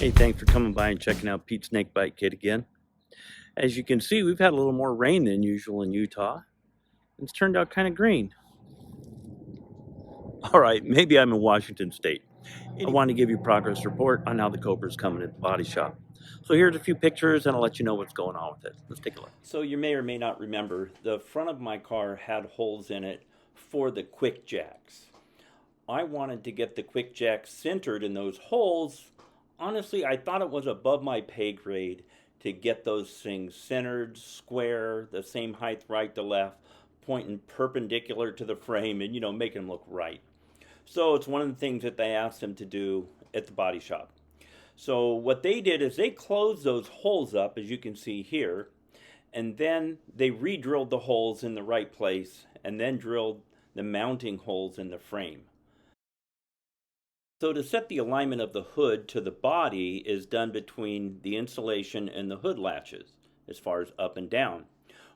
Hey, thanks for coming by and checking out Pete's Snake Bite Kit again. As you can see, we've had a little more rain than usual in Utah. It's turned out kind of green. All right, maybe I'm in Washington State. I want to give you a progress report on how the Cobra's coming at the body shop. So here's a few pictures and I'll let you know what's going on with it. Let's take a look. So you may or may not remember, the front of my car had holes in it for the quick jacks. I wanted to get the quick jacks centered in those holes. Honestly, I thought it was above my pay grade to get those things centered, square, the same height right to left, pointing perpendicular to the frame and, making them look right. So it's one of the things that they asked them to do at the body shop. So what they did is they closed those holes up, as you can see here, and then they re-drilled the holes in the right place and then drilled the mounting holes in the frame. So to set the alignment of the hood to the body is done between the insulation and the hood latches, as far as up and down.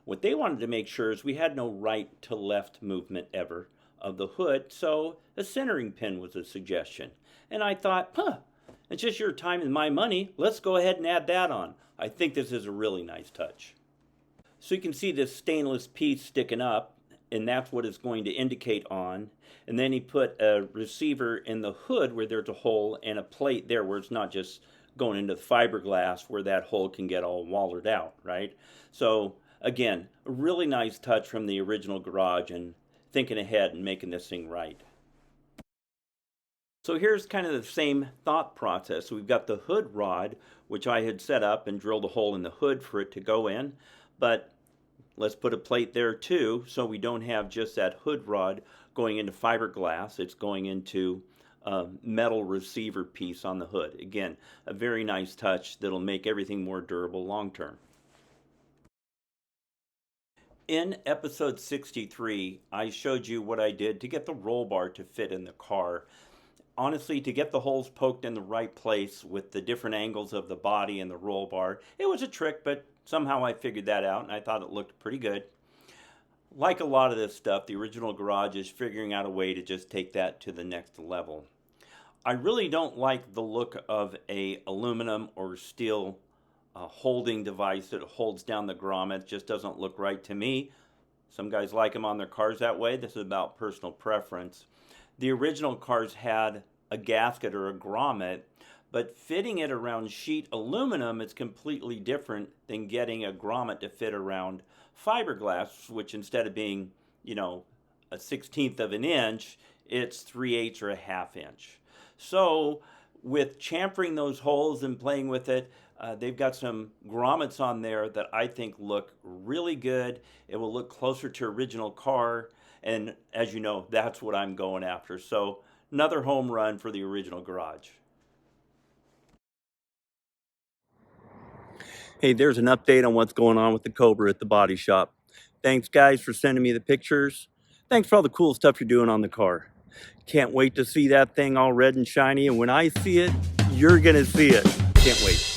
What they wanted to make sure is we had no right to left movement ever of the hood, so a centering pin was a suggestion. And I thought, it's just your time and my money, let's go ahead and add that on. I think this is a really nice touch. So you can see this stainless piece sticking up, and that's what it's going to indicate on. And then he put a receiver in the hood where there's a hole and a plate there where it's not just going into the fiberglass where that hole can get all wallered out, right? So again, a really nice touch from the original garage and thinking ahead and making this thing right. So here's kind of the same thought process. We've got the hood rod, which I had set up and drilled a hole in the hood for it to go in, but let's put a plate there too, so we don't have just that hood rod going into fiberglass. It's going into a metal receiver piece on the hood. Again, a very nice touch that'll make everything more durable long term. In episode 63, I showed you what I did to get the roll bar to fit in the car. Honestly, to get the holes poked in the right place with the different angles of the body and the roll bar, it was a trick, but somehow I figured that out and I thought it looked pretty good. Like a lot of this stuff, the original garage is figuring out a way to just take that to the next level. I really don't like the look of a aluminum or steel holding device that holds down the grommet. It just doesn't look right to me. Some guys like them on their cars that way. This is about personal preference. The original cars had a gasket or a grommet, but fitting it around sheet aluminum is completely different than getting a grommet to fit around fiberglass, which instead of being, a 1/16 of an inch, it's 3/8 or a 1/2 inch. So with chamfering those holes and playing with it, they've got some grommets on there that I think look really good. It will look closer to original car, and as you know, that's what I'm going after. So another home run for the original garage. Hey, there's an update on what's going on with the Cobra at the body shop. Thanks guys for sending me the pictures. Thanks for all the cool stuff you're doing on the car. Can't wait to see that thing all red and shiny, and when I see it, you're gonna see it. Can't wait.